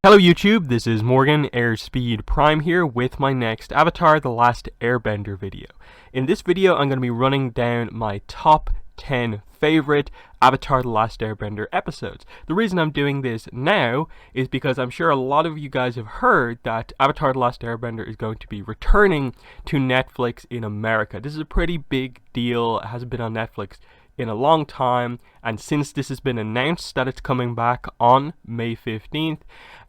Hello YouTube, this is Morgan, Airspeed Prime here with my next Avatar The Last Airbender video. In this video I'm going to be running down my top 10 favorite Avatar The Last Airbender episodes. The reason I'm doing this now is because I'm sure a lot of you guys have heard that Avatar The Last Airbender is going to be returning to Netflix in America. This is a pretty big deal. It hasn't been on Netflix in a long time, and since this has been announced that it's coming back on May 15th,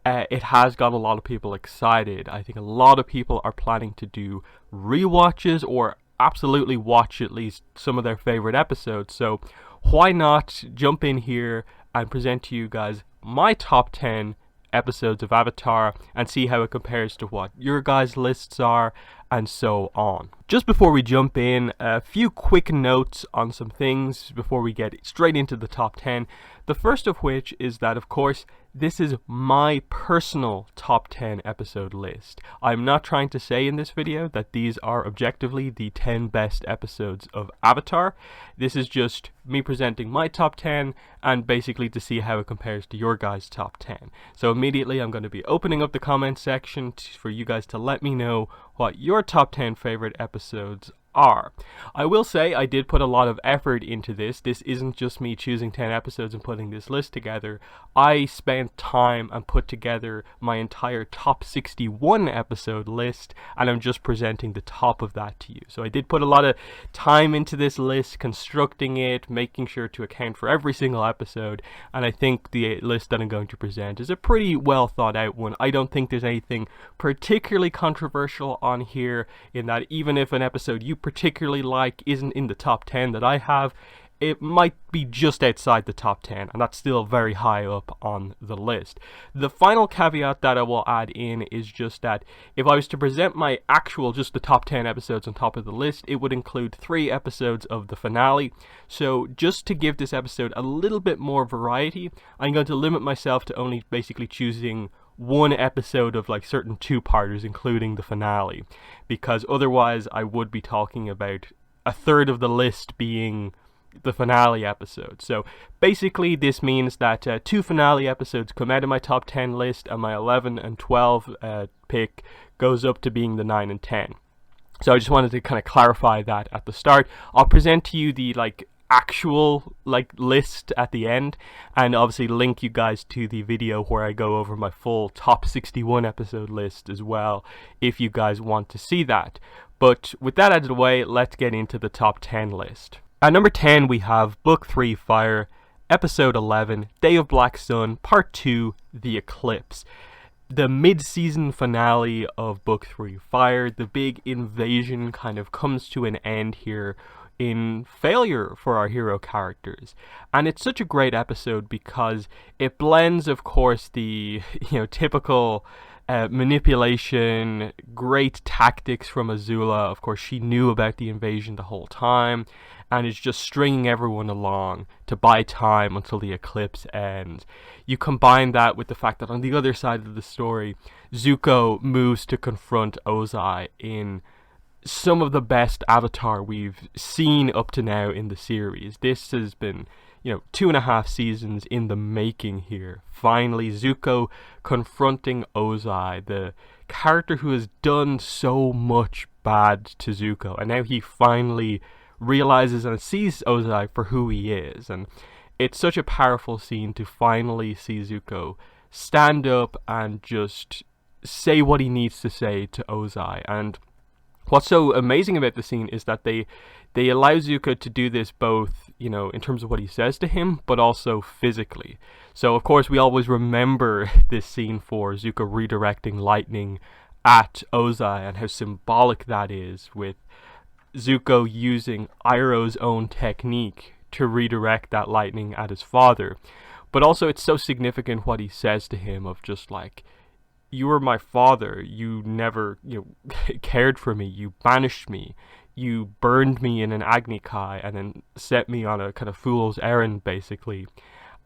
it has got a lot of people excited. I think a lot of people are planning to do rewatches or absolutely watch at least some of their favorite episodes, so why not jump in here and present to you guys my top 10 episodes of Avatar and see how it compares to what your guys' lists are and so on. Just before we jump in, a few quick notes on some things before we get straight into the top 10. The first of which is that, of course, this is my personal top 10 episode list. I'm not trying to say in this video that these are objectively the 10 best episodes of Avatar. This is just me presenting my top 10 and basically to see how it compares to your guys' top 10. So immediately I'm going to be opening up the comment section for you guys to let me know what your top 10 favorite episodes are. I will say I did put a lot of effort into this. This isn't just me choosing 10 episodes and putting this list together. I spent time and put together my entire top 61 episode list, and I'm just presenting the top of that to you. So I did put a lot of time into this list, constructing it, making sure to account for every single episode, and I think the list that I'm going to present is a pretty well thought out one. I don't think there's anything particularly controversial on here, in that even if an episode you particularly like isn't in the top 10 that I have, it might be just outside the top 10, and that's still very high up on the list. The final caveat that I will add in is just that if I was to present my actual, just the top 10 episodes on top of the list, it would include 3 episodes of the finale. So just to give this episode a little bit more variety, I'm going to limit myself to only basically choosing one episode of like certain two-parters, including the finale, because otherwise I would be talking about a third of the list being the finale episode. So basically this means that 2 finale episodes come out of my top 10 list, and my 11 and 12 pick goes up to being the 9 and 10. So I just wanted to kind of clarify that at the start. I'll present to you the actual list at the end, and obviously link you guys to the video where I go over my full top 61 episode list as well, if you guys want to see that. But with that out of the way, let's get into the top 10 list. At number 10 we have Book 3 Fire, Episode 11, Day of Black Sun, Part 2, The Eclipse. The mid-season finale of Book 3 Fire, the big invasion kind of comes to an end here in failure for our hero characters, and it's such a great episode because it blends, of course, the typical manipulation, great tactics from Azula. Of course, she knew about the invasion the whole time and is just stringing everyone along to buy time until the eclipse ends. You combine that with the fact that on the other side of the story, Zuko moves to confront Ozai in some of the best Avatar we've seen up to now in the series. This has been 2.5 seasons in the making here. Finally, Zuko confronting Ozai, the character who has done so much bad to Zuko, and now he finally realizes and sees Ozai for who he is. And it's such a powerful scene to finally see Zuko stand up and just say what he needs to say to Ozai. And what's so amazing about the scene is that they allow Zuko to do this both, in terms of what he says to him, but also physically. So of course we always remember this scene for Zuko redirecting lightning at Ozai and how symbolic that is, with Zuko using Iroh's own technique to redirect that lightning at his father. But also it's so significant what he says to him of just like, you were my father, you never cared for me, you banished me, you burned me in an Agni Kai and then set me on a kind of fool's errand, basically.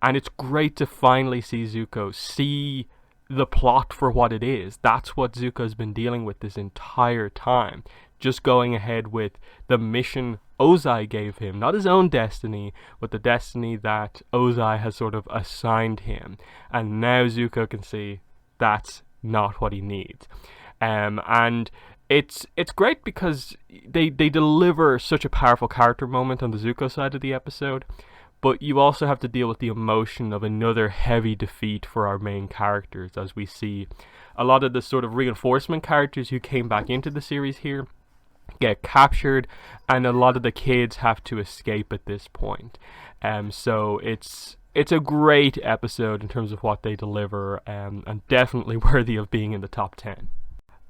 And it's great to finally see Zuko see the plot for what it is. That's what Zuko's been dealing with this entire time. Just going ahead with the mission Ozai gave him, not his own destiny, but the destiny that Ozai has sort of assigned him. And now Zuko can see, that's not what he needs. And it's great because they deliver such a powerful character moment on the Zuko side of the episode, but you also have to deal with the emotion of another heavy defeat for our main characters, as we see a lot of the sort of reinforcement characters who came back into the series here get captured, and a lot of the kids have to escape at this point. So it's a great episode in terms of what they deliver, and definitely worthy of being in the top 10.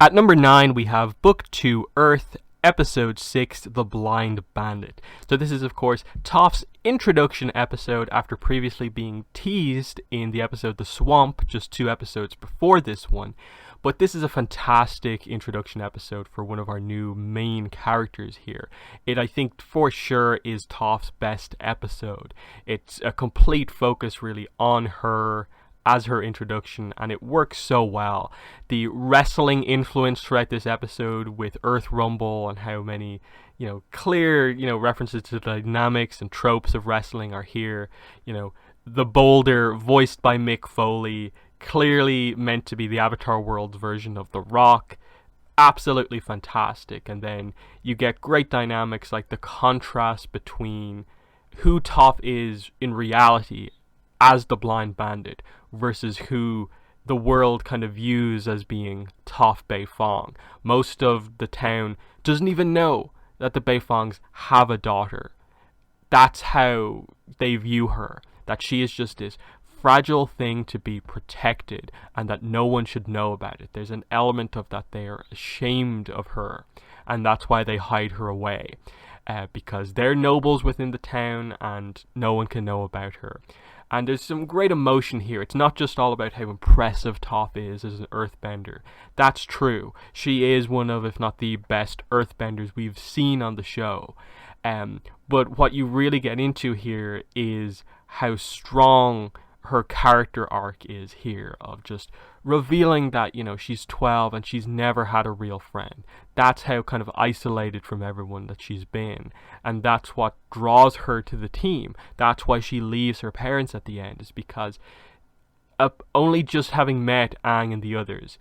At number 9, we have Book 2, Earth, Episode 6, The Blind Bandit. So this is, of course, Toph's introduction episode after previously being teased in the episode The Swamp, just 2 episodes before this one. But this is a fantastic introduction episode for one of our new main characters here. It, I think, for sure is Toph's best episode. It's a complete focus, really, on her as her introduction, and it works so well. The wrestling influence throughout this episode with Earth Rumble and how many, clear, references to the dynamics and tropes of wrestling are here. The boulder voiced by Mick Foley, clearly meant to be the Avatar world's version of The Rock. Absolutely fantastic. And then you get great dynamics like the contrast between who Toph is in reality as the Blind Bandit versus who the world kind of views as being Toph Beifong. Most of the town doesn't even know that the Beifongs have a daughter. That's how they view her, that she is just this fragile thing to be protected and that no one should know about it. There's an element of that they are ashamed of her, and that's why they hide her away, because they're nobles within the town and no one can know about her. And there's some great emotion here. It's not just all about how impressive Toph is as an earthbender. That's true. She is one of, if not the best earthbenders we've seen on the show. But what you really get into here is how strong her character arc is here, of just revealing that, she's 12 and she's never had a real friend. That's how kind of isolated from everyone that she's been, and that's what draws her to the team. That's why she leaves her parents at the end, is because only just having met Aang and the others,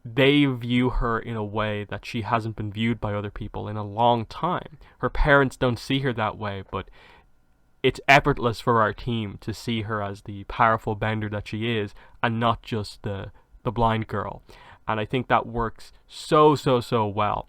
they view her in a way that she hasn't been viewed by other people in a long time. Her parents don't see her that way, but it's effortless for our team to see her as the powerful bender that she is, and not just the blind girl. And I think that works so well.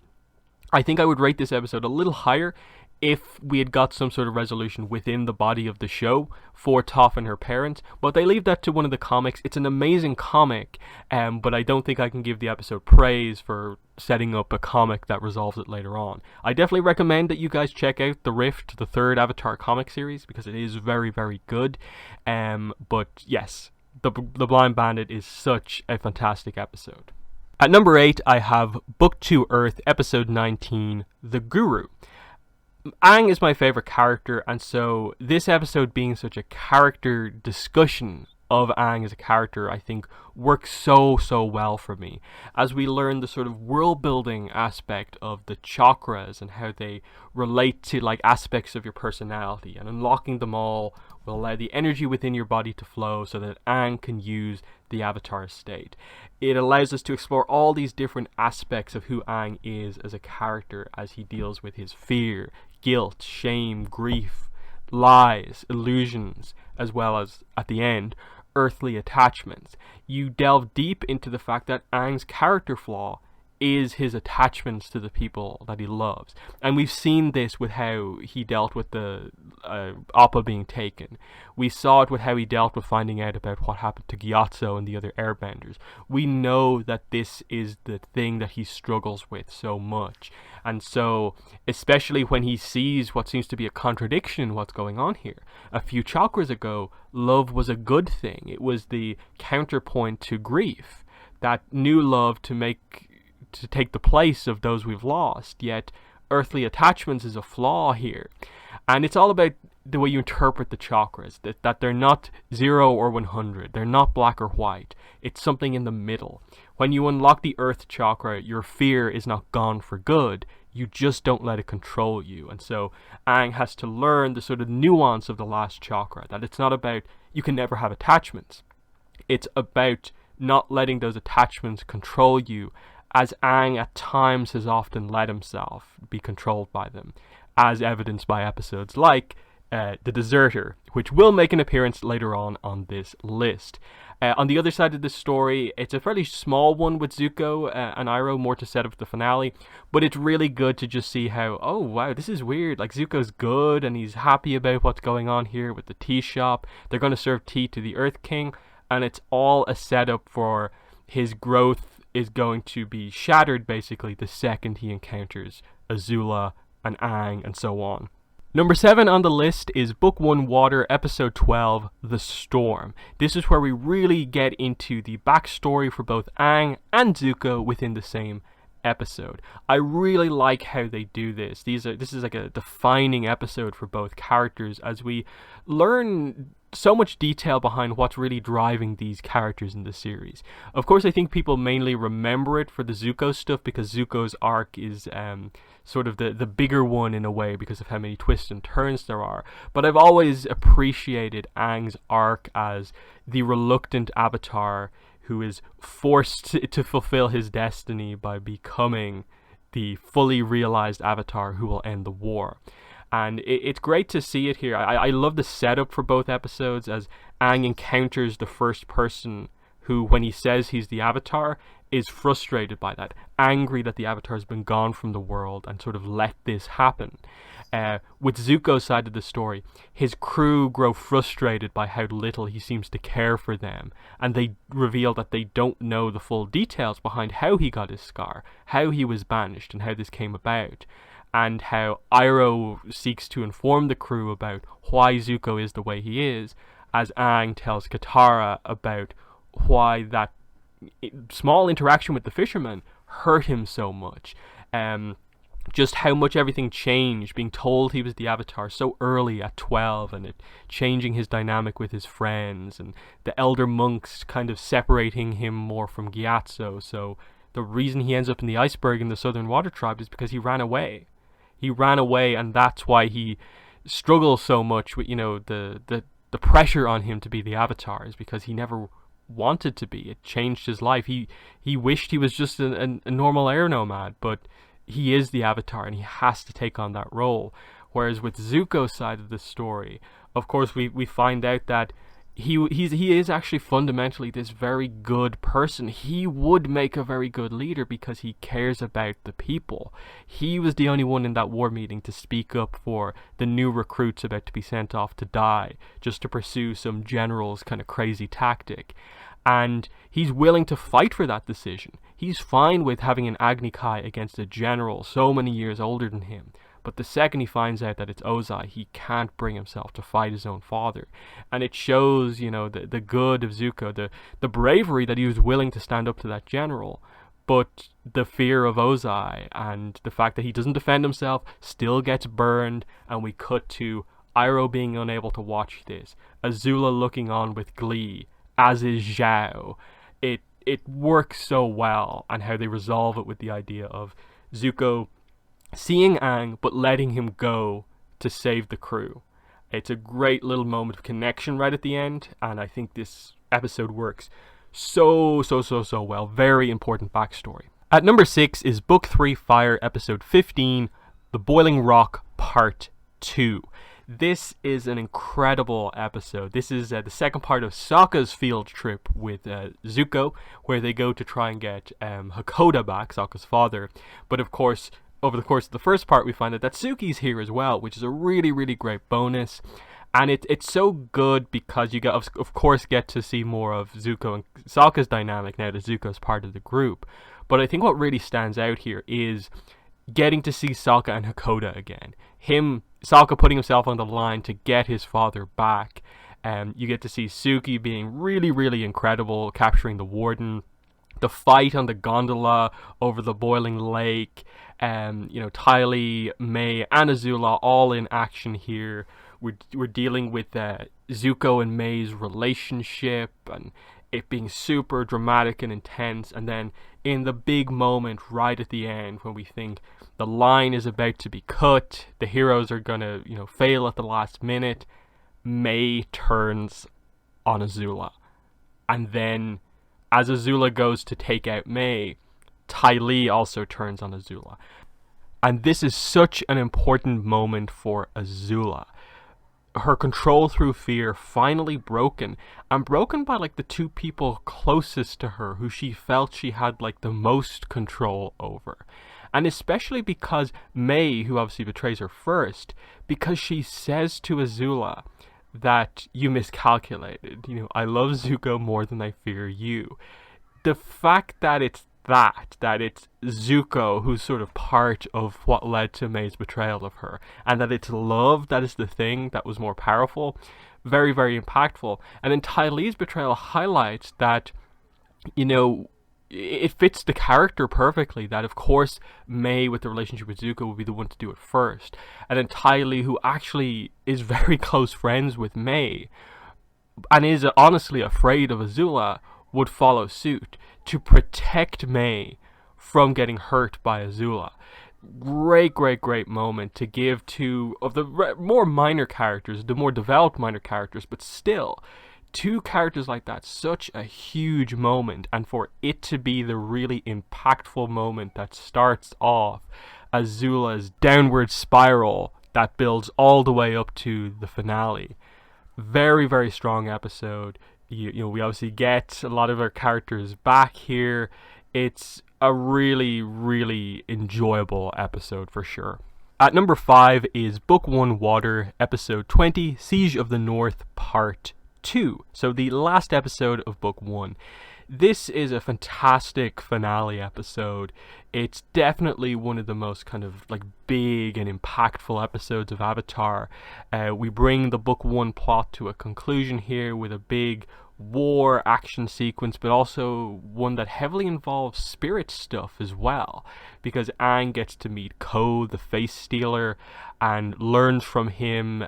I think I would rate this episode a little higher if we had got some sort of resolution within the body of the show for Toph and her parents, but they leave that to one of the comics. It's an amazing comic, but I don't think I can give the episode praise for setting up a comic that resolves it later on. I definitely recommend that you guys check out The Rift, the 3rd Avatar comic series, because it is very good. But yes, the Blind Bandit is such a fantastic episode. At number 8, I have Book 2 Earth, Episode 19, The Guru. Aang is my favorite character, and so this episode being such a character discussion of Aang as a character, I think works so well for me, as we learn the sort of world building aspect of the chakras and how they relate to like aspects of your personality, and unlocking them all will allow the energy within your body to flow so that Aang can use the Avatar state. It allows us to explore all these different aspects of who Aang is as a character as he deals with his fear, guilt, shame, grief, lies, illusions, as well as, at the end, earthly attachments. You delve deep into the fact that Aang's character flaw is his attachments to the people that he loves. And we've seen this with how he dealt with the Appa being taken. We saw it with how he dealt with finding out about what happened to Gyatso and the other airbenders. We know that this is the thing that he struggles with so much. And so, especially when he sees what seems to be a contradiction in what's going on here. A few chakras ago, love was a good thing. It was the counterpoint to grief. That new love to take the place of those we've lost, yet earthly attachments is a flaw here. And it's all about the way you interpret the chakras, that they're not 0 or 100, they're not black or white, it's something in the middle. When you unlock the earth chakra, your fear is not gone for good, you just don't let it control you. And so Aang has to learn the sort of nuance of the last chakra, that it's not about you can never have attachments, it's about not letting those attachments control you, as Aang at times has often let himself be controlled by them, as evidenced by episodes like The Deserter, which will make an appearance later on this list. On the other side of the story, it's a fairly small one with Zuko and Iroh, more to set up the finale, but it's really good to just see how, oh wow, this is weird, like Zuko's good and he's happy about what's going on here with the tea shop. They're going to serve tea to the Earth King, and it's all a setup for his growth is going to be shattered basically the second he encounters Azula and Aang and so on. Number 7 on the list is Book 1 Water, Episode 12, The Storm. This is where we really get into the backstory for both Aang and Zuko within the same episode. I really like how they do this. This is like a defining episode for both characters as we learn so much detail behind what's really driving these characters in the series. Of course, I think people mainly remember it for the Zuko stuff because Zuko's arc is sort of the bigger one in a way because of how many twists and turns there are. But I've always appreciated Aang's arc as the reluctant Avatar who is forced to fulfill his destiny by becoming the fully realized Avatar who will end the war. And it's great to see it here. I love the setup for both episodes as Aang encounters the first person who, when he says he's the Avatar, is frustrated by that, angry that the Avatar has been gone from the world and sort of let this happen. With Zuko's side of the story, his crew grow frustrated by how little he seems to care for them, and they reveal that they don't know the full details behind how he got his scar, how he was banished, and how this came about, and how Iroh seeks to inform the crew about why Zuko is the way he is, as Aang tells Katara about why that small interaction with the fisherman hurt him so much. Just how much everything changed, being told he was the Avatar so early at 12, and it changing his dynamic with his friends, and the elder monks kind of separating him more from Gyatso. So the reason he ends up in the iceberg in the Southern Water Tribe is because he ran away. He ran away, and that's why he struggles so much with, the pressure on him to be the Avatar, is because he never wanted to be. It changed his life. He wished he was just a normal air nomad, but he is the Avatar and he has to take on that role. Whereas with Zuko's side of the story, of course we find out that he is actually fundamentally this very good person. He would make a very good leader because he cares about the people. He was the only one in that war meeting to speak up for the new recruits about to be sent off to die, just to pursue some general's kind of crazy tactic. And he's willing to fight for that decision. He's fine with having an Agni Kai against a general so many years older than him. But the second he finds out that it's Ozai, he can't bring himself to fight his own father. And it shows, the good of Zuko, the bravery that he was willing to stand up to that general. But the fear of Ozai and the fact that he doesn't defend himself, still gets burned, and we cut to Iroh being unable to watch this, Azula looking on with glee, as is Zhao. It works so well, and how they resolve it with the idea of Zuko seeing Aang but letting him go to save the crew. It's a great little moment of connection right at the end, and I think this episode works so well. Very important backstory. At number 6 is Book 3 Fire, Episode 15, The Boiling Rock, Part 2. This is an incredible episode. This is the second part of Sokka's field trip with Zuko, where they go to try and get Hakoda back, Sokka's father. But of course, over the course of the first part, we find out that Suki's here as well, which is a really, really great bonus. And it's so good because you of course get to see more of Zuko and Sokka's dynamic now that Zuko's part of the group. But I think what really stands out here is getting to see Sokka and Hakoda again. Sokka putting himself on the line to get his father back. You get to see Suki being really, really incredible, capturing the warden. The fight on the gondola over the boiling lake. Ty Lee, May, and Azula all in action here. We're dealing with Zuko and May's relationship, and it being super dramatic and intense. And then in the big moment right at the end, when we think the line is about to be cut, the heroes are gonna fail at the last minute, May turns on Azula, and then as Azula goes to take out Mai, Ty Lee also turns on Azula. And this is such an important moment for Azula. Her control through fear finally broken, and broken by like the two people closest to her, who she felt she had like the most control over. And especially because Mai, who obviously betrays her first, because she says to Azula that you miscalculated. You know, I love Zuko more than I fear you. The fact that it's that it's Zuko who's sort of part of what led to Mai's betrayal of her, and that it's love that is the thing that was more powerful, very, very impactful. And then Ty Lee's betrayal highlights that, you know, it fits the character perfectly, that of course Mai with the relationship with Zuko would be the one to do it first, and then Ty Lee, who actually is very close friends with Mai and is honestly afraid of Azula, would follow suit to protect Mai from getting hurt by Azula. Great moment to give two of the more minor characters, the more developed minor characters, but still, two characters like that, such a huge moment, and for it to be the really impactful moment that starts off Azula's downward spiral that builds all the way up to the finale. Very, very strong episode. You know, we obviously get a lot of our characters back here. It's a really, really enjoyable episode for sure. At number 5 is Book 1 Water, Episode 20, Siege of the North, Part 2. So the last episode of Book 1. This is a fantastic finale episode. It's definitely one of the most kind of like big and impactful episodes of Avatar. We bring the Book 1 plot to a conclusion here with a big war action sequence, but also one that heavily involves spirit stuff as well, because Aang gets to meet Ko, the face stealer, and learns from him,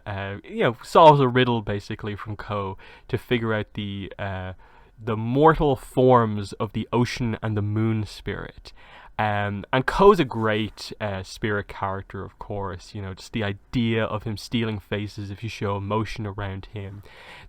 solves a riddle basically from Ko to figure out the mortal forms of the ocean and the moon spirit. And Ko's a great spirit character, of course. You know, just the idea of him stealing faces if you show emotion around him.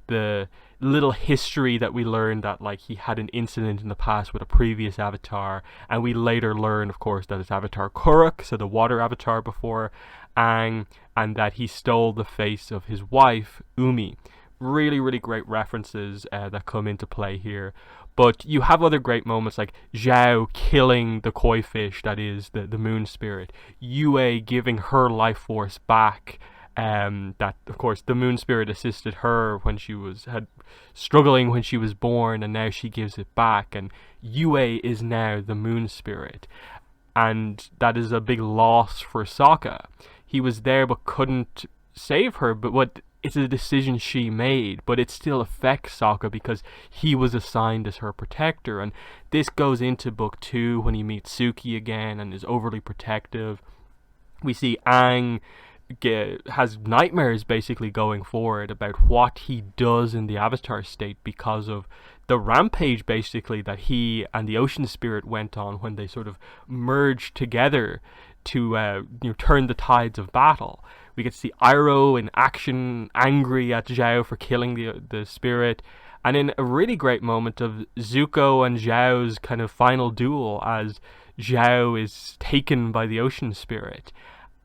The little history that we learned that, like, he had an incident in the past with a previous avatar, and we later learn, of course, that it's Avatar Kuruk, so the water avatar before Aang, and that he stole the face of his wife, Umi. Really, really great references that come into play here. But you have other great moments like Zhao killing the koi fish that is the moon spirit, Yue giving her life force back, that of course the moon spirit assisted her when she was struggling when she was born, and now she gives it back, and Yue is now the moon spirit, and that is a big loss for Sokka. He was there but couldn't save her, but it's a decision she made, but it still affects Sokka because he was assigned as her protector. And this goes into Book 2 when he meets Suki again and is overly protective. We see Aang has nightmares basically going forward about what he does in the Avatar state because of the rampage basically that he and the Ocean Spirit went on when they sort of merged together to turn the tides of battle. We get to see Iroh in action, angry at Zhao for killing the spirit, and in a really great moment of Zuko and Zhao's kind of final duel as Zhao is taken by the ocean spirit.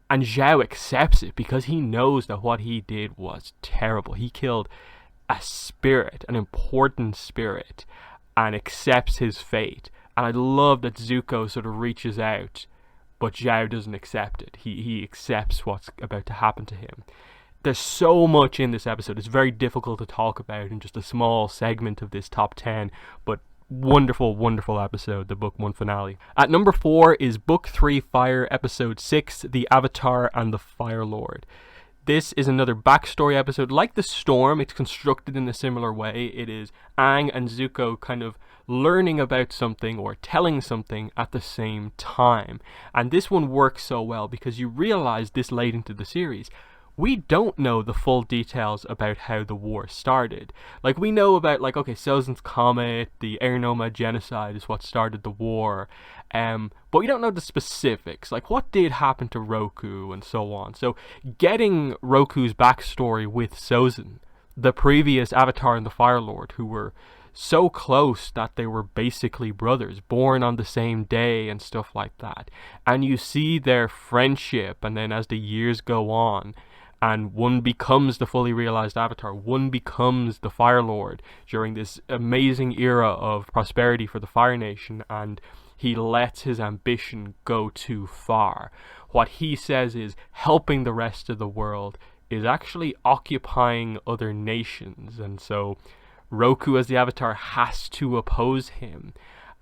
And Zhao accepts it because he knows that what he did was terrible. He killed a spirit, an important spirit, and accepts his fate. And I love that Zuko sort of reaches out, but Zhao doesn't accept it. He accepts what's about to happen to him. There's so much in this episode. It's very difficult to talk about in just a small segment of this top 10, but wonderful, wonderful episode, the Book 1 finale. At number 4 is Book 3 Fire, Episode 6, The Avatar and the Firelord. This is another backstory episode. Like The Storm, it's constructed in a similar way. It is Aang and Zuko kind of learning about something or telling something at the same time. And this one works so well because you realize this late into the series, we don't know the full details about how the war started. Like, we know about, like, okay, SOZIN'S comet, the Air Nomad genocide is what started the war, but we don't know the specifics, like what did happen to Roku and so on. So getting Roku's backstory with SOZIN, the previous Avatar and the Firelord, who were so close that they were basically brothers, born on the same day and stuff like that. And you see their friendship, and then as the years go on, and one becomes the fully realized Avatar, one becomes the Fire Lord during this amazing era of prosperity for the Fire Nation, and he lets his ambition go too far. What he says is helping the rest of the world is actually occupying other nations, and so Roku as the Avatar has to oppose him,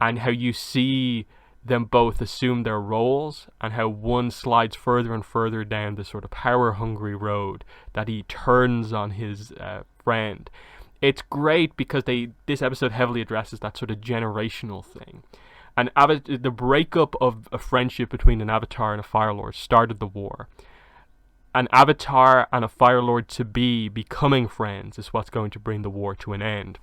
and how you see them both assume their roles, and how one slides further and further down the sort of power-hungry road that he turns on his friend. It's great because this episode heavily addresses that sort of generational thing. And the breakup of a friendship between an Avatar and a Fire Lord started the war. An Avatar and a Fire Lord to-be becoming friends is what's going to bring the war to an end.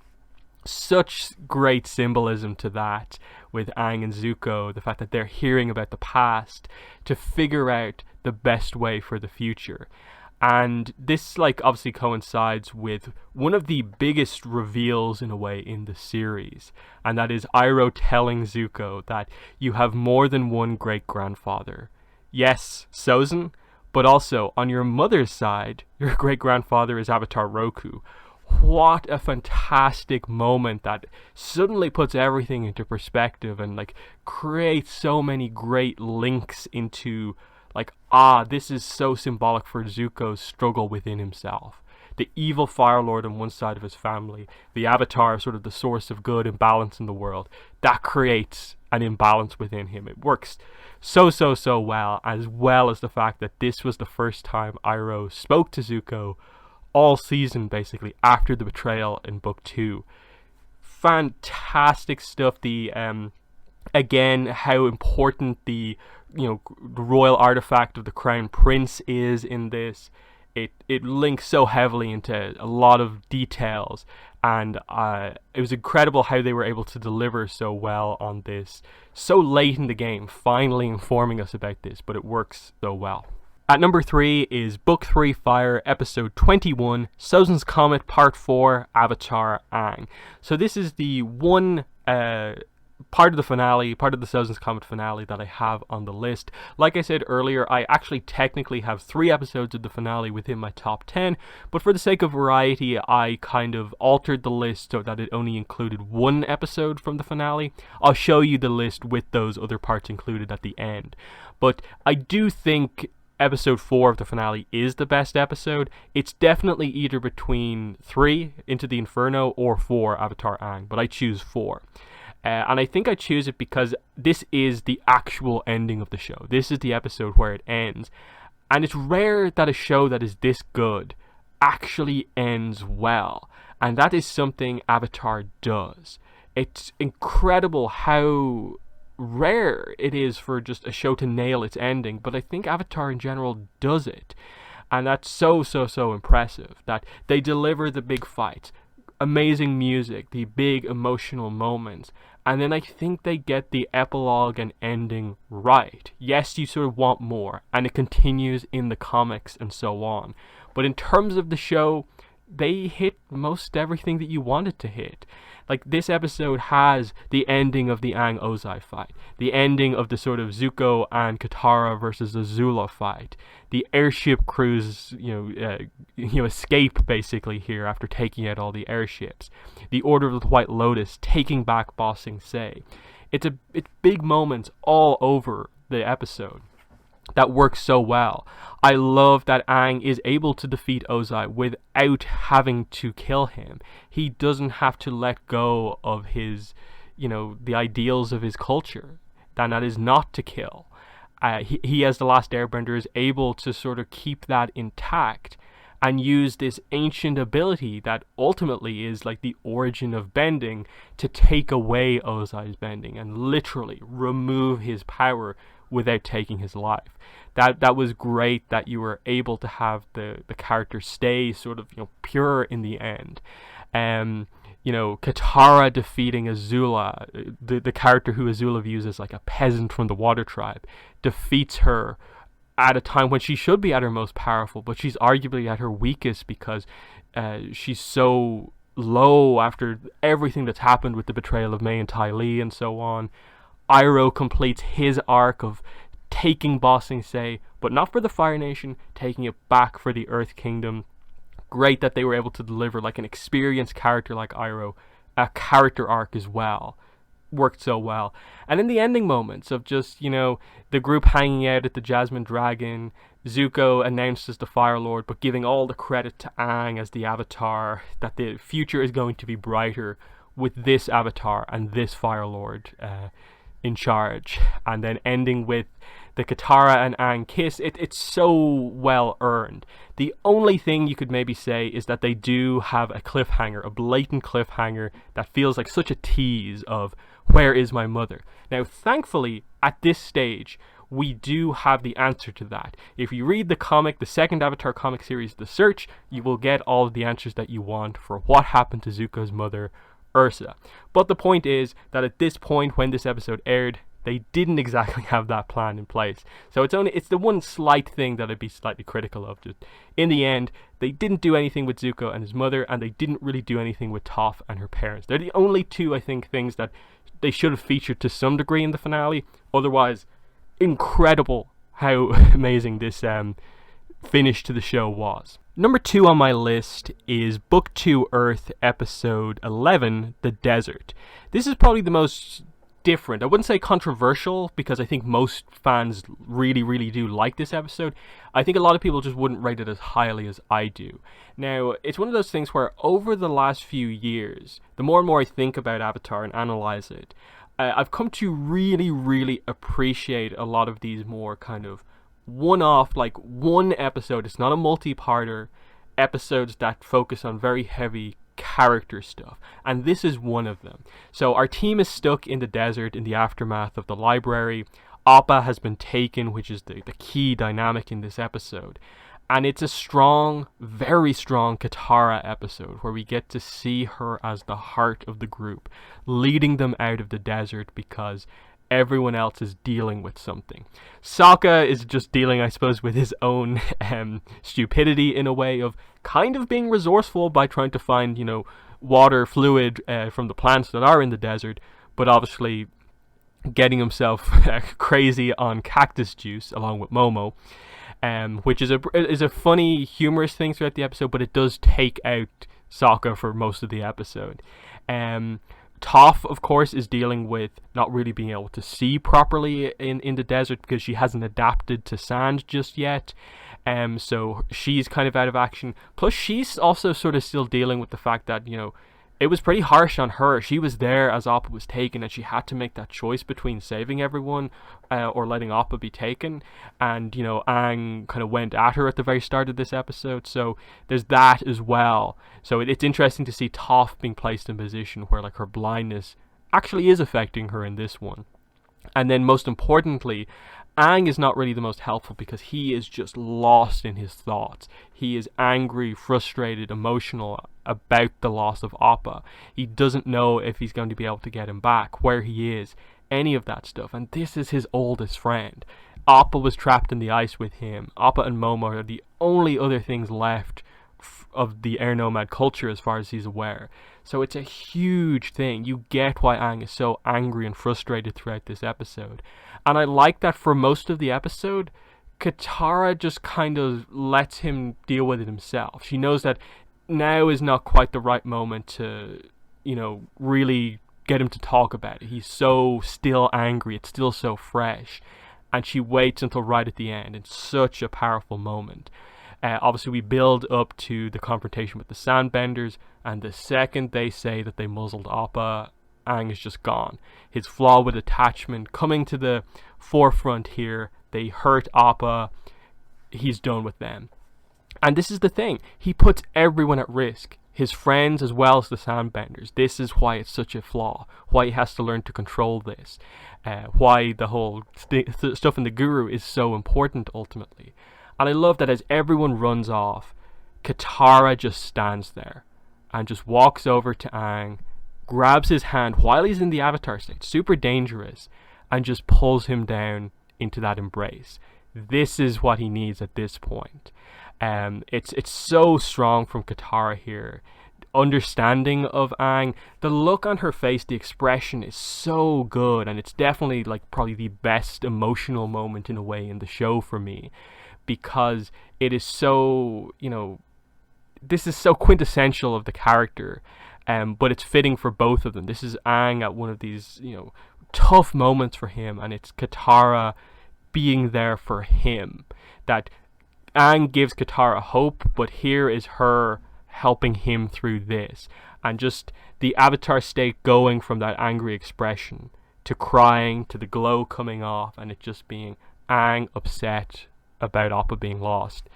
Such great symbolism to that with Aang and Zuko, the fact that they're hearing about the past to figure out the best way for the future. And this obviously coincides with one of the biggest reveals in a way in the series, and that is Iroh telling Zuko that you have more than one great-grandfather. Yes, Sozin, but also on your mother's side, your great-grandfather is Avatar Roku. What a fantastic moment that suddenly puts everything into perspective and creates so many great links into this is so symbolic for Zuko's struggle within himself. The evil Fire Lord on one side of his family, the Avatar, sort of the source of good and balance in the world, that creates an imbalance within him. It works so well as the fact that this was the first time Iroh spoke to Zuko all season, basically, after the betrayal in Book 2. Fantastic stuff. Again, how important the royal artifact of the Crown Prince is in this. It links so heavily into a lot of details, and it was incredible how they were able to deliver so well on this so late in the game, finally informing us about this, but it works so well. At number 3 is Book 3 Fire, Episode 21, SOZIN'S Comet, Part 4, Avatar Aang. So this is the one part of the finale, part of the SOZIN'S Comet finale that I have on the list. Like I said earlier, I actually technically have 3 episodes of the finale within my top 10, but for the sake of variety, I kind of altered the list so that it only included 1 episode from the finale. I'll show you the list with those other parts included at the end. But I do think Episode 4 of the finale is the best episode. It's definitely either between 3, Into the Inferno, or 4, Avatar Aang, but I choose 4. And I think I choose it because this is the actual ending of the show. This is the episode where it ends. And it's rare that a show that is this good actually ends well. And that is something Avatar does. It's incredible how rare it is for just a show to nail its ending, but I think Avatar in general does it. And that's so impressive that they deliver the big fights, amazing music, the big emotional moments, and then I think they get the epilogue and ending right. Yes, you sort of want more, and it continues in the comics and so on, but in terms of the show, they hit most everything that you wanted to hit. This episode has the ending of the Aang Ozai fight, the ending of the sort of Zuko and Katara versus Azula fight, the airship crews, escape basically here after taking out all the airships, the Order of the White Lotus taking back Ba Sing Se. It's big moments all over the episode that works so well. I love that Aang is able to defeat Ozai without having to kill him. He doesn't have to let go of his, the ideals of his culture. That is not to kill. He as the last Airbender is able to sort of keep that intact and use this ancient ability that ultimately is the origin of bending to take away Ozai's bending and literally remove his power without taking his life. That was great that you were able to have the character stay sort of pure in the end. Katara defeating Azula, the character who Azula views as a peasant from the Water Tribe, defeats her at a time when she should be at her most powerful, but she's arguably at her weakest because she's so low after everything that's happened with the betrayal of Mei and Ty Lee and so on. Iroh completes his arc of taking Ba Sing Se, but not for the Fire Nation, taking it back for the Earth Kingdom. Great that they were able to deliver like an experienced character like Iroh, a character arc as well. Worked so well. And in the ending moments of just, the group hanging out at the Jasmine Dragon, Zuko announced as the Fire Lord, but giving all the credit to Aang as the Avatar, that the future is going to be brighter with this Avatar and this Fire Lord in charge. And then ending with the Katara and Aang kiss. It's so well earned. The only thing you could maybe say is that they do have a cliffhanger, a blatant cliffhanger that feels like such a tease of, where is my mother? Now, thankfully, at this stage, we do have the answer to that. If you read the comic, the second Avatar comic series, The Search, you will get all of the answers that you want for what happened to Zuko's mother, Ursa. But the point is that at this point, when this episode aired, they didn't exactly have that plan in place. So it's the one slight thing that I'd be slightly critical of. Just in the end, they didn't do anything with Zuko and his mother, and they didn't really do anything with Toph and her parents. They're the only two, I think, things that they should have featured to some degree in the finale. Otherwise, incredible how amazing this finish to the show was. Number 2 on my list is Book 2 Earth, Episode 11, The Desert. This is probably the most different. I wouldn't say controversial, because I think most fans really, really do like this episode. I think a lot of people just wouldn't rate it as highly as I do. Now, it's one of those things where over the last few years, the more and more I think about Avatar and analyze it, I've come to really, really appreciate a lot of these more kind of one-off, like one episode, it's not a multi-parter, episodes that focus on very heavy character stuff, and this is one of them. So our team is stuck in the desert in the aftermath of the library. Appa has been taken, which is the key dynamic in this episode, and it's a strong, very strong Katara episode where we get to see her as the heart of the group, leading them out of the desert because everyone else is dealing with something. Sokka is just dealing, I suppose, with his own stupidity in a way of kind of being resourceful by trying to find, water, fluid from the plants that are in the desert, but obviously getting himself crazy on cactus juice along with Momo, which is a funny, humorous thing throughout the episode, but it does take out Sokka for most of the episode. Toph, of course, is dealing with not really being able to see properly in the desert because she hasn't adapted to sand just yet. So she's kind of out of action. Plus, she's also sort of still dealing with the fact that, it was pretty harsh on her. She was there as Appa was taken, and she had to make that choice between saving everyone or letting Appa be taken. And, Aang kind of went at her at the very start of this episode. So there's that as well. So it's interesting to see Toph being placed in a position where, like, her blindness actually is affecting her in this one. And then most importantly, Aang is not really the most helpful because he is just lost in his thoughts. He is angry, frustrated, emotional about the loss of Appa. He doesn't know if he's going to be able to get him back, where he is, any of that stuff. And this is his oldest friend. Appa was trapped in the ice with him. Appa and Momo are the only other things left of the air nomad culture as far as he's aware. So it's a huge thing. You get why Aang is so angry and frustrated throughout this episode. And I like that for most of the episode, Katara just kind of lets him deal with it himself. She knows that now is not quite the right moment to, really get him to talk about it. He's so still angry. It's still so fresh. And she waits until right at the end. It's such a powerful moment. Obviously, we build up to the confrontation with the Sandbenders, and the second they say that they muzzled Appa, Aang is just gone. His flaw with attachment coming to the forefront here. They hurt Appa. He's done with them. And this is the thing. He puts everyone at risk. His friends as well as the Sandbenders. This is why it's such a flaw. Why he has to learn to control this. Why the whole stuff in the Guru is so important ultimately. And I love that as everyone runs off, Katara just stands there and just walks over to Aang, grabs his hand while he's in the Avatar state, super dangerous, and just pulls him down into that embrace. This is what he needs at this point. It's so strong from Katara here. understanding of Aang. The look on her face, the expression is so good, and it's definitely like probably the best emotional moment in a way in the show for me, because it is so, this is so quintessential of the character, but it's fitting for both of them. This is Aang at one of these, tough moments for him, and it's Katara being there for him. That Aang gives Katara hope, but here is her helping him through this. And just the Avatar state going from that angry expression to crying to the glow coming off, and it just being Aang upset about Appa being lost.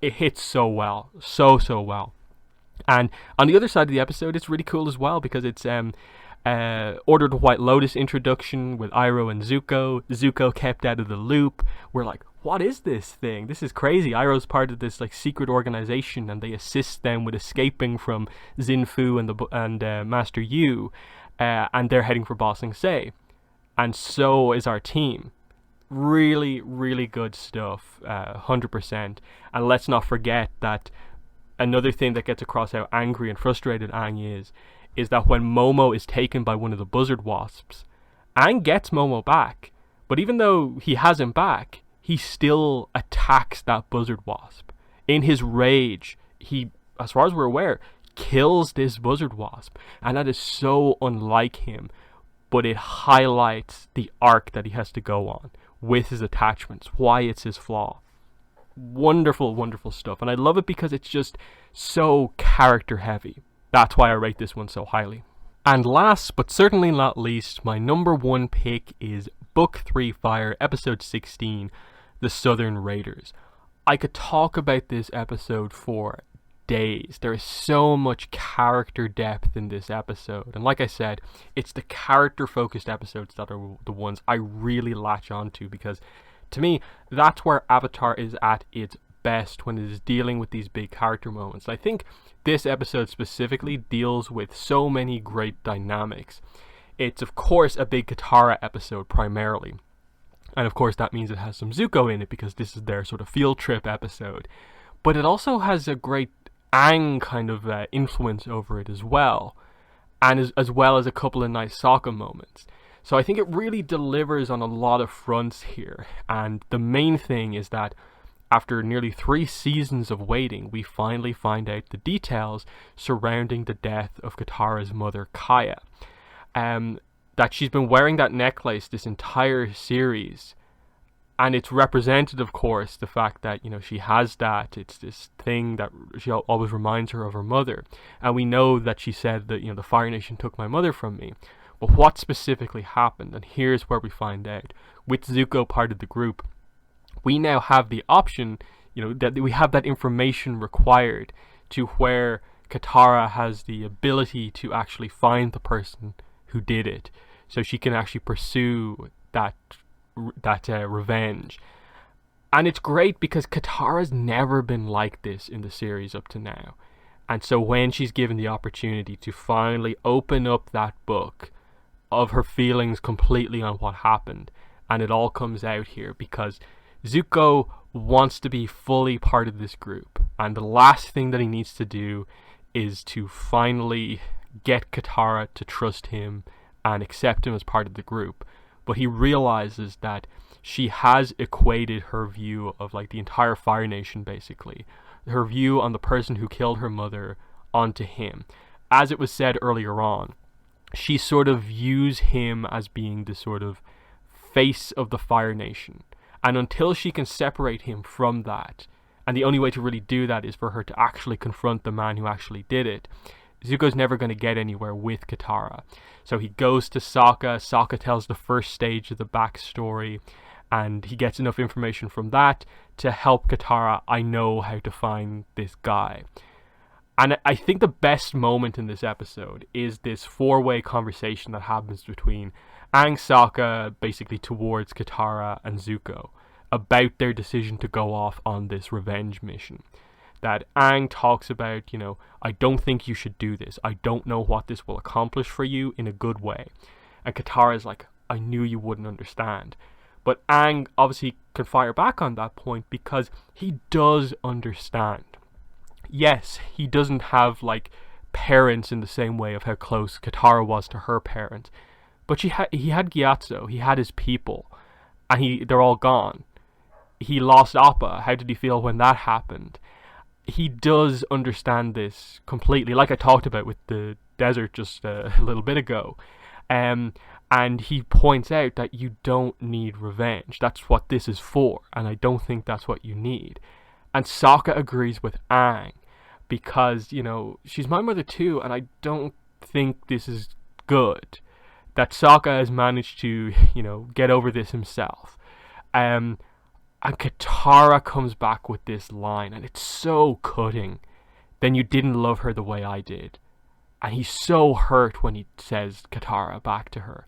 It hits so well, so well. And on the other side of the episode, it's really cool as well, because it's Order the White Lotus introduction with Iroh and Zuko. Zuko kept out of the loop. We're like, what is this thing? This is crazy. Iroh's part of this like secret organization, and they assist them with escaping from Zinfu and Master Yu, and they're heading for Ba Sing Se, and so is our team. Really good stuff, 100%. And let's not forget that another thing that gets across how angry and frustrated Aang is that when Momo is taken by one of the buzzard wasps, Aang gets Momo back, but even though he has him back, he still attacks that buzzard wasp. In his rage, he, as far as we're aware, kills this buzzard wasp, and that is so unlike him, but it highlights the arc that he has to go on with his attachments, why it's his flaw. Wonderful stuff, and I love it because it's just so character heavy. That's why I rate this one so highly. And last but certainly not least, my number one pick is Book 3 Fire, Episode 16, The Southern Raiders. I could talk about this episode for days. There is so much character depth in this episode, and like I said, it's the character focused episodes that are the ones I really latch onto, because to me, that's where Avatar is at its best, when it is dealing with these big character moments. I think this episode specifically deals with so many great dynamics. It's of course a big Katara episode primarily, and of course that means it has some Zuko in it, because this is their sort of field trip episode, but it also has a great Aang kind of influence over it as well, and as well as a couple of nice Sokka moments. So I think it really delivers on a lot of fronts here, and the main thing is that after nearly 3 seasons of waiting, we finally find out the details surrounding the death of Katara's mother, Kaya. That she's been wearing that necklace this entire series, and it's represented, of course, the fact that, she has that. It's this thing that she always reminds her of her mother, and we know that she said that, the Fire Nation took my mother from me. But what specifically happened? And here's where we find out. With Zuko part of the group, we now have the option, that we have that information required to where Katara has the ability to actually find the person who did it, so she can actually pursue that revenge. And it's great because Katara's never been like this in the series up to now. And so when she's given the opportunity to finally open up that book of her feelings completely on what happened, and it all comes out here because Zuko wants to be fully part of this group, and the last thing that he needs to do is to finally get Katara to trust him and accept him as part of the group. But he realizes that she has equated her view of like the entire Fire Nation, basically her view on the person who killed her mother, onto him. As it was said earlier on, she sort of views him as being the sort of face of the Fire Nation. And until she can separate him from that, and the only way to really do that is for her to actually confront the man who actually did it, Zuko's never going to get anywhere with Katara. So he goes to Sokka. Sokka tells the first stage of the backstory, and he gets enough information from that to help Katara. I know how to find this guy. And I think the best moment in this episode is this 4-way conversation that happens between Aang, Sokka, basically towards Katara and Zuko, about their decision to go off on this revenge mission. That Aang talks about, I don't think you should do this. I don't know what this will accomplish for you in a good way. And Katara's like, I knew you wouldn't understand. But Aang obviously can fire back on that point because he does understand. Yes, he doesn't have like parents in the same way of how close Katara was to her parents. But he had Gyatso, he had his people, and they're all gone. He lost Appa. How did he feel when that happened? He does understand this completely, like I talked about with the desert just a little bit ago. And he points out that you don't need revenge. That's what this is for, and I don't think that's what you need. And Sokka agrees with Aang, because, you know, she's my mother too, and I don't think this is good. That Sokka has managed to, you know, get over this himself. And Katara comes back with this line, and it's so cutting. Then you didn't love her the way I did. And he's so hurt when he says Katara back to her.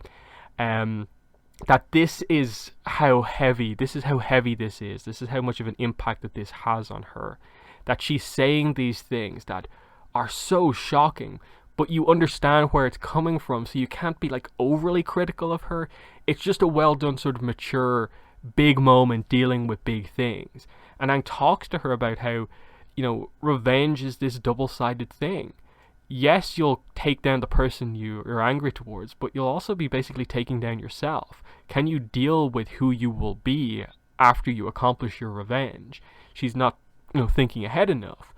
That this is how heavy this is. This is how much of an impact that this has on her. That she's saying these things that are so shocking, but you understand where it's coming from, so you can't be like overly critical of her. It's just a well done sort of mature, big moment dealing with big things. And Aang talks to her about how, you know, revenge is this double-sided thing. Yes, you'll take down the person you're angry towards, but you'll also be basically taking down yourself. Can you deal with who you will be after you accomplish your revenge? She's not, you know, thinking ahead enough.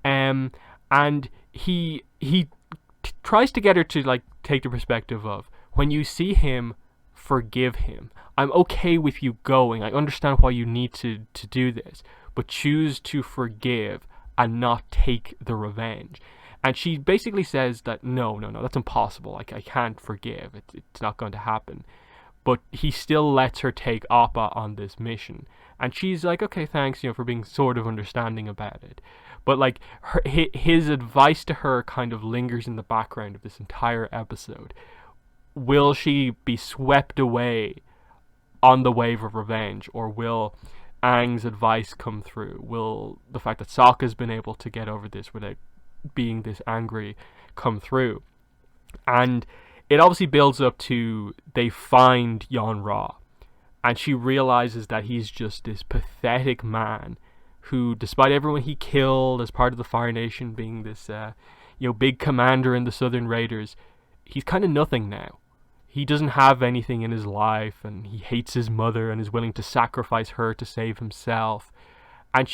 And he tries to get her to like take the perspective of, when you see him, forgive him. I'm okay with you going. I understand why you need to do this, but choose to forgive and not take the revenge. And she basically says that no, that's impossible. Like, I can't forgive. It's not going to happen. But he still lets her take Appa on this mission. And she's like, okay, thanks, you know, for being sort of understanding about it. But like, his advice to her kind of lingers in the background of this entire episode. Will she be swept away on the wave of revenge, or will Aang's advice come through? Will the fact that Sokka's been able to get over this without being this angry come through? And it obviously builds up to, they find Yon Ra, and she realizes that he's just this pathetic man who, despite everyone he killed as part of the Fire Nation, being this big commander in the Southern Raiders, he's kind of nothing now. He doesn't have anything in his life, and he hates his mother and is willing to sacrifice her to save himself. And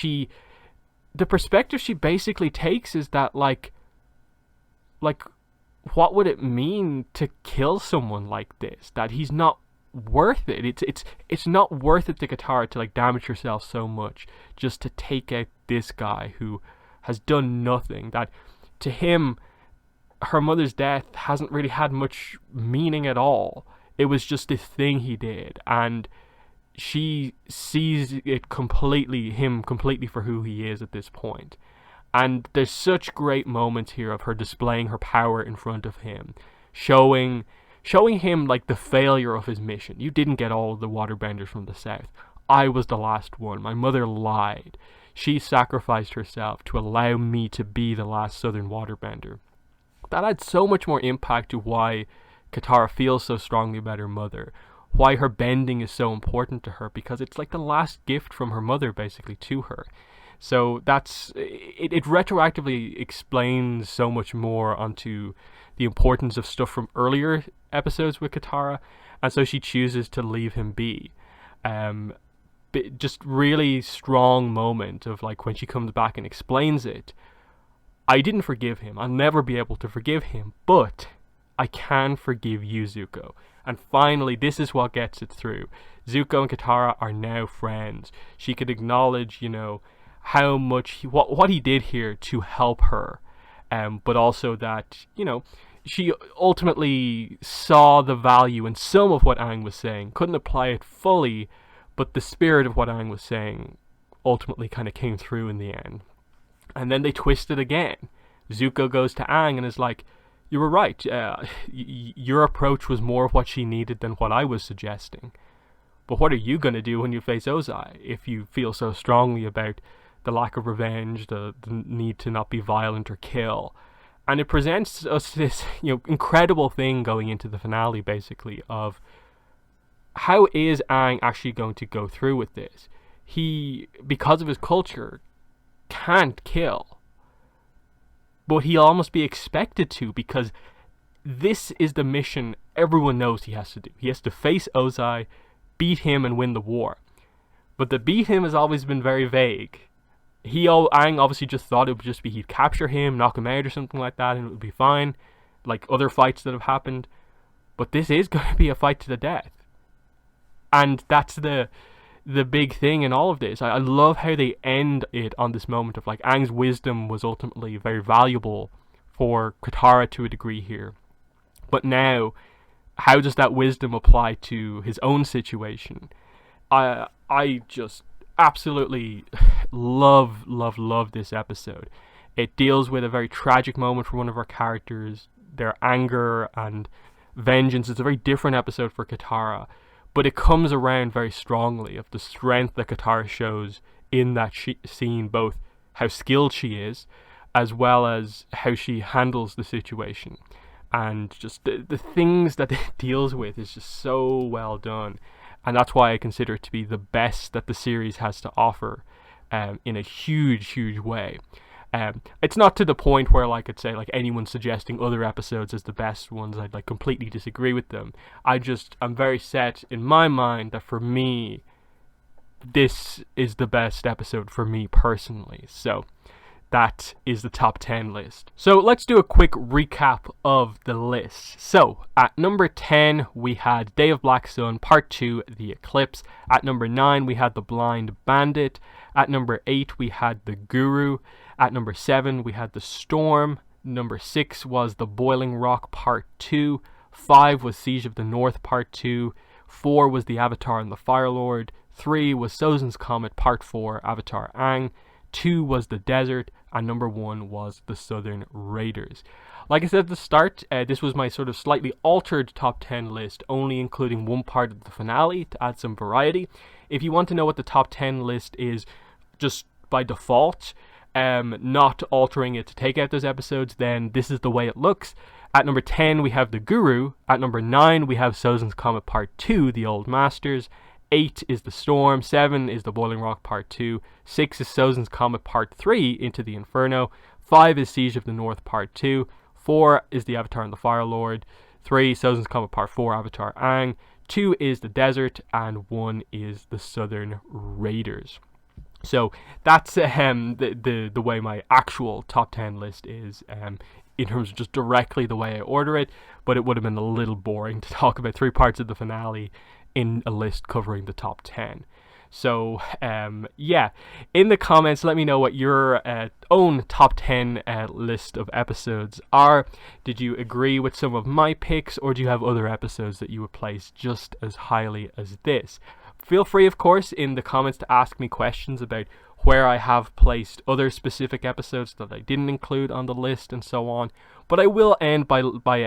the perspective she basically takes is that like what would it mean to kill someone like this? That he's not worth it. It's not worth it to Katara to like damage herself so much just to take out this guy who has done nothing. That to him, her mother's death hasn't really had much meaning at all. It was just this thing he did, and she sees it completely for who he is at this point. And there's such great moments here of her displaying her power in front of him, showing him like the failure of his mission. You didn't get all of the waterbenders from the south. I was the last one. My mother lied. She sacrificed herself to allow me to be the last southern waterbender. That adds so much more impact to why Katara feels so strongly about her mother, why her bending is so important to her, because it's like the last gift from her mother basically to her. So it retroactively explains so much more onto the importance of stuff from earlier episodes with Katara, and so she chooses to leave him be. Just really strong moment of like when she comes back and explains it. I didn't forgive him. I'll never be able to forgive him, but I can forgive you, Zuko. And finally, this is what gets it through. Zuko and Katara are now friends. She could acknowledge, you know, how much what he did here to help her, but also that, you know, she ultimately saw the value in some of what Aang was saying. Couldn't apply it fully, but the spirit of what Aang was saying ultimately kind of came through in the end. And then they twist it again. Zuko goes to Aang and is like, you were right. Your approach was more of what she needed than what I was suggesting. But what are you going to do when you face Ozai if you feel so strongly about the lack of revenge, the need to not be violent or kill? And it presents us this, you know, incredible thing going into the finale, basically, of how is Aang actually going to go through with this? He, because of his culture, can't kill. but he'll almost be expected to, because this is the mission everyone knows he has to do. He has to face Ozai, beat him, and win the war. But the beat him has always been very vague. Aang obviously just thought it would just be he'd capture him, knock him out or something like that, and it would be fine, like other fights that have happened. But this is going to be a fight to the death. And that's the big thing in all of this. I love how they end it on this moment of like Aang's wisdom was ultimately very valuable for Katara to a degree here. But now, how does that wisdom apply to his own situation? I just absolutely love this episode. It deals with a very tragic moment for one of our characters, their anger and vengeance. It's a very different episode for Katara, but it comes around very strongly of the strength that Katara shows in that scene, both how skilled she is, as well as how she handles the situation. And just the things that it deals with is just so well done. And that's why I consider it to be the best that the series has to offer, in a huge way. It's not to the point where, like, I'd say, like, anyone suggesting other episodes as the best ones, I'd, like, completely disagree with them. I'm very set in my mind that for me, this is the best episode for me personally. So that is the top 10 list. So let's do a quick recap of the list. So at number 10, we had Day of Black Sun, Part 2, The Eclipse. At number 9, we had The Blind Bandit. At number 8, we had The Guru. At number 7, we had The Storm. Number 6 was The Boiling Rock Part 2. 5 was Siege of the North Part 2. 4 was The Avatar and the Firelord. 3 was SOZIN'S Comet Part 4, Avatar AANG. 2 was The Desert, and number 1 was The Southern Raiders. Like I said at the start, this was my sort of slightly altered top 10 list, only including one part of the finale to add some variety. If you want to know what the top 10 list is just by default, not altering it to take out those episodes, then this is the way it looks. At number 10, we have The Guru. At number 9, we have SOZIN'S Comet Part 2, The Old Masters. 8 is The Storm. 7 is The Boiling Rock Part 2. 6 is SOZIN'S Comet Part 3, Into the Inferno. 5 is Siege of the North Part 2. 4 is The Avatar and the Firelord. 3, SOZIN'S Comet Part 4, Avatar AANG. 2 is The Desert. And 1 is The Southern Raiders. So that's the way my actual top 10 list is, in terms of just directly the way I order it. But it would have been a little boring to talk about 3 parts of the finale in a list covering the top 10. So yeah, in the comments let me know what your own top 10 list of episodes are. Did you agree with some of my picks, or do you have other episodes that you would place just as highly as this? Feel free, of course, in the comments to ask me questions about where I have placed other specific episodes that I didn't include on the list and so on. But I will end by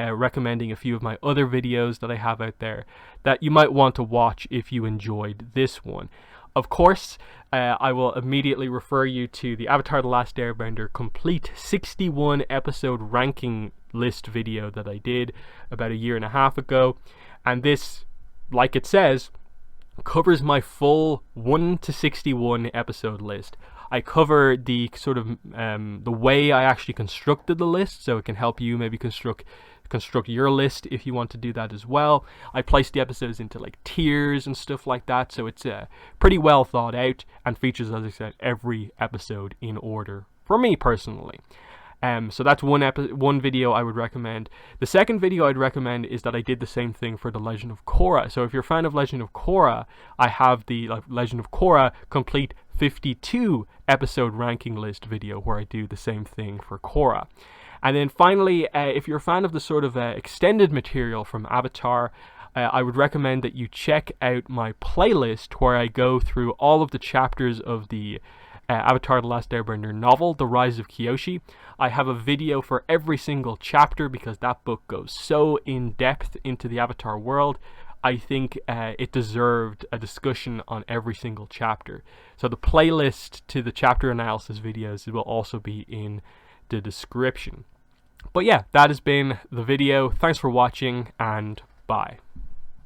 recommending a few of my other videos that I have out there that you might want to watch if you enjoyed this one. Of course, I will immediately refer you to the Avatar The Last Airbender complete 61 episode ranking list video that I did about 1.5 years ago. And this, like it says, covers my full 1 to 61 episode list. I cover the sort of the way I actually constructed the list, so it can help you maybe construct your list if you want to do that as well. I place the episodes into like tiers and stuff like that, so it's pretty well thought out and features, as I said, every episode in order for me personally. So that's one video I would recommend. The second video I'd recommend is that I did the same thing for The Legend of Korra. So if you're a fan of Legend of Korra, I have the Legend of Korra complete 52 episode ranking list video where I do the same thing for Korra. And then finally, if you're a fan of the sort of extended material from Avatar, I would recommend that you check out my playlist where I go through all of the chapters of the Avatar The Last Airbender novel, The Rise of Kyoshi. I have a video for every single chapter because that book goes so in depth into the Avatar world. I think it deserved a discussion on every single chapter. So the playlist to the chapter analysis videos will also be in the description. But yeah, that has been the video. Thanks for watching, and bye.